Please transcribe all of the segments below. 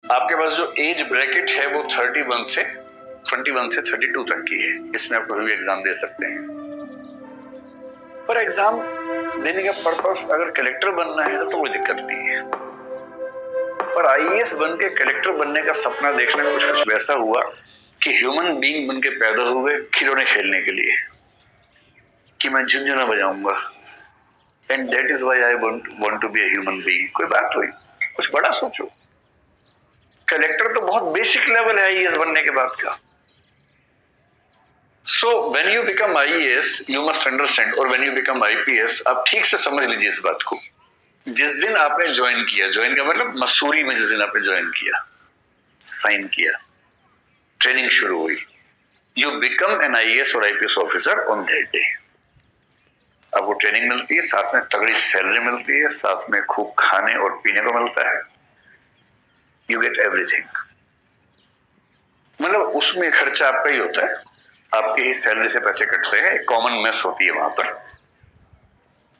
आपके पास जो age bracket है वो 31 से 32 तक की है। इसमें आप कोई भी एग्जाम दे सकते हैं। पर एग्जाम देने का पर्पस अगर कलेक्टर बनना है तो कोई दिक्कत नहीं है। पर आईएएस बन के कलेक्टर बनने का सपना देखने में कुछ वैसा हुआ कि ह्यूमन बीइंग बन के पैदा हुए खिलौने खेलने के लिए, कि मैं झुनझुना बजाऊंगा, and that is why I want to be a human being. कोई बात हुई, कुछ बड़ा सोचो। कलेक्टर तो बहुत बेसिक लेवल है आईएएस बनने के बाद का। So when you become IAS you must understand, और व्हेन यू बिकम आईपीएस आप ठीक से समझ लीजिए इस बात को। जिस दिन आपने ज्वाइन किया, ज्वाइन का मतलब मसूरी में जिस दिन आपने ज्वाइन किया, साइन किया, ट्रेनिंग शुरू हुई, यू बिकम एन आईएएस और IPS officer on that day. आपको ट्रेनिंग मिलती है, साथ में तगड़ी सैलरी मिलती है, साथ में खूब खाने और पीने को मिलता है। You get everything. मतलब उसमें खर्चा आपका ही होता है, आपकी ही सैलरी से पैसे कटते हैं। एक कॉमन मेस होती है वहां पर,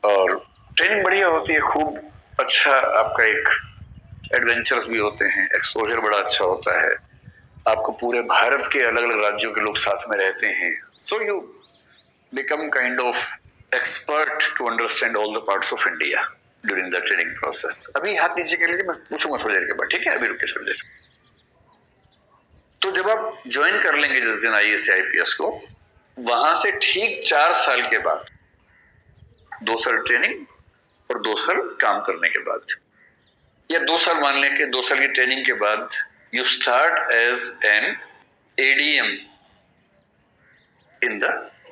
और ट्रेनिंग बढ़िया होती है, खूब अच्छा। आपका एक एडवेंचर्स भी होते हैं, एक्सपोजर बड़ा अच्छा होता है। आपको पूरे भारत के अलग अलग राज्यों के लोग साथ में रहते हैं। So you become kind of expert to understand all the parts of India during the training process. अभी हाथ नीचे कर लीजिए, मैं पूछूंगा थोड़ी देर के बाद, ठीक है? अभी रुकिए थोड़ी देर। तो जब आप ज्वाइन कर लेंगे जिस दिन आईएएस या आईपीएस को, वहां से ठीक 4 साल के बाद, 2 साल ट्रेनिंग और 2 साल काम करने के बाद, या 2 साल मान लें कि 2 साल की ट्रेनिंग के बाद you start as an ADM in the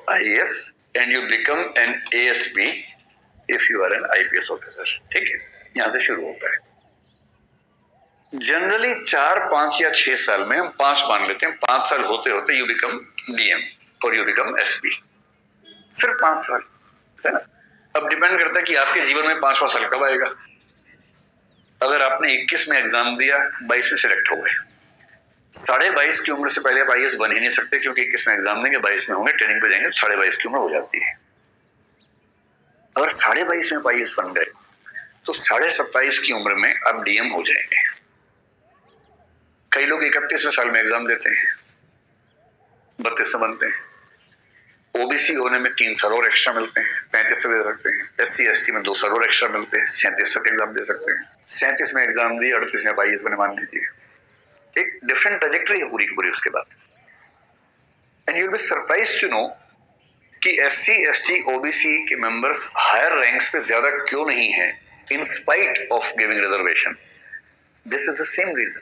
IAS and you become an ASP if you are an IPS officer. ठीक है, यहां से शुरू होता है। जनरली 4, 5 या 6 साल में, हम 5 मान लेते हैं, 5 साल होते होते यू बिकम डीएम और यू बिकम एसपी। सिर्फ 5 साल, है ना? अब डिपेंड करता है कि आपके जीवन में 5वां साल कब आएगा। अगर आपने 21 में एग्जाम दिया, 22 में सिलेक्ट हो गए, 22.5 की उम्र से पहले आप आईएएस बन ही नहीं सकते, क्योंकि 21 में एग्जाम देंगे, 22 में होंगे, ट्रेनिंग पे जाएंगे, 22.5 की उम्र हो जाती है। अगर 22.5 में आईएएस बन गए तो 27.5 की उम्र में आप डीएम हो जाएंगे। कई लोग 31वें साल में एग्जाम देते हैं, 32 में बनते हैं। ओबीसी होने में 3 साल और एक्स्ट्रा मिलते हैं, 35 से दे सकते हैं। एससी एसटी में 2 साल और एक्स्ट्रा मिलते हैं, 37 तक एग्जाम दे सकते हैं। 37 में एग्जाम दिए, 38 में आईएएस बने, मान लीजिए। एक डिफरेंट ट्रैजेक्टरी है पूरी की पूरी उसके बाद। And you will be surprised to know कि एससी एसटी ओबीसी के मेंबर्स हायर रैंक्स पे ज्यादा क्यों नहीं है, in spite of giving reservation. This is the same reason,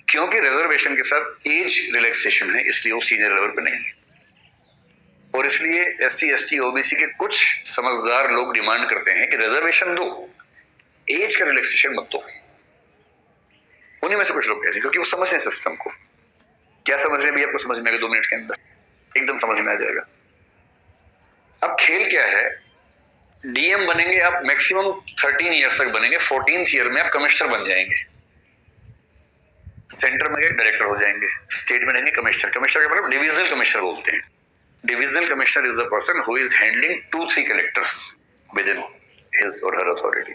क्योंकि रिजर्वेशन के साथ एज रिलैक्सेशन है, इसलिए वो सीनियर लेवल पे नहीं है। और इसलिए एससी एसटी ओबीसी के कुछ समझदार लोग डिमांड करते हैं कि रिजर्वेशन दो, एज का रिलैक्सेशन मत दो। उन्हीं में से कुछ लोग कहते हैं, क्योंकि वो समझ रहे हैं सिस्टम को। क्या समझ रहे हैं भी आपको समझ में आएगा 2 मिनट के अंदर, एकदम समझ में आ जाएगा। अब खेल क्या है, डीएम बनेंगे आप, मैक्सिमम 13 ईयर्स तक बनेंगे, 14th ईयर में आप कमिश्नर बन जाएंगे। सेंटर में गए डायरेक्टर हो जाएंगे, स्टेट में रहेंगे कमिश्नर। कमिश्नर का मतलब डिविजनल कमिश्नर बोलते हैं। Divisional commissioner is the person who is handling 2-3 collectors within his or her authority.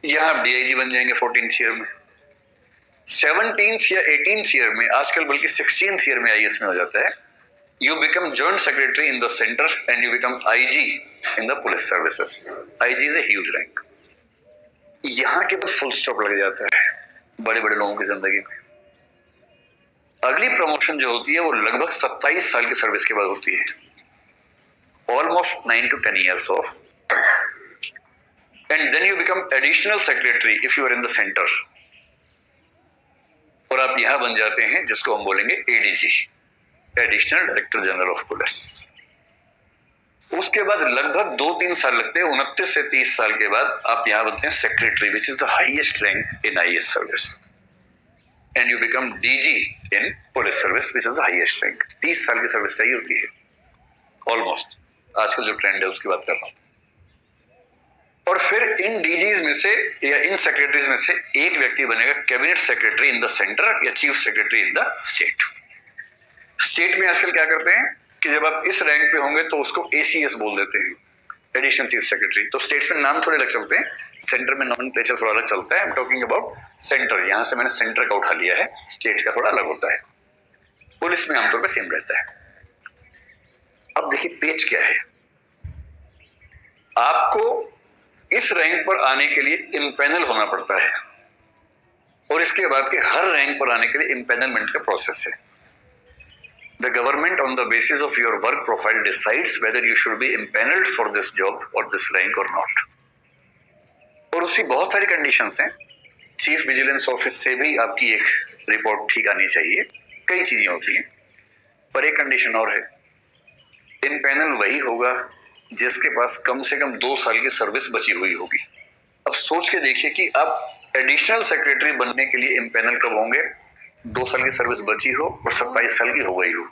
यहां आप डीआईजी बन जाएंगे 14th ईयर में। 17th या 18th ईयर में, आजकल बल्कि 16th ईयर में आईएएस में हो जाता है, you become joint secretary in the centre and you become IG in the police services. IG is a huge rank. यहां के बाद फुल स्टॉप लग जाता है बड़े बड़े लोगों की जिंदगी में। अगली प्रमोशन जो होती है वो लगभग 27 साल की सर्विस के बाद होती है, almost 9 to 10 years of. And then you become additional secretary if you are in the centre, और आप यहां बन जाते हैं जिसको हम बोलेंगे ADG, additional director general of police. उसके बाद लगभग 2-3 साल लगते हैं, 29 से 30 साल के बाद आप यहां बनते हैं secretary, which is the highest rank in IAS service, and you become DG in police service, which is the highest rank. 30 साल की सर्विस चाहिए होती है ऑलमोस्ट, आजकल जो ट्रेंड है उसकी बात कर रहा हूं। और फिर इन डीजीज में से या इन सेक्रेटरीज में से एक व्यक्ति बनेगा cabinet secretary in the centre या chief secretary in the state. State में आजकल क्या करते हैं कि जब आप इस रैंक पे होंगे तो उसको एसीएस बोल देते हैं, एडिशनल चीफ सेक्रेटरी। तो स्टेट्स में नाम थोड़े अलग चलते हैं, सेंटर में नॉमेनक्लेचर थोड़ा अलग चलता है। I am talking about centre, यहां से मैंने सेंटर का उठा लिया है, स्टेट का थोड़ा अलग होता है। पुलिस में आमतौर पर सेम रहता है। अब देखिए पेच क्या है, आपको इस रैंक पर आने के लिए इम्पैनल होना पड़ता है और इसके बाद के हर रैंक पर आने के लिए इम्पैनलमेंट का प्रोसेस है। The government on the basis of your work profile decides whether you should be impaneled for this job or this rank or not. और उसकी बहुत सारी कंडीशंस हैं। चीफ विजिलेंस ऑफिस से भी आपकी एक रिपोर्ट ठीक आनी चाहिए, कई चीजें होती हैं, पर एक कंडीशन और है, इम्पैनल वही होगा जिसके पास कम से कम 2 साल की सर्विस बची हुई होगी। अब सोच के देखिए कि आप एडिशनल सेक्रेटरी बनने के लिए इम्पैनल कब होंगे, 2 साल की सर्विस बची हो और 27 साल की हो गई हो।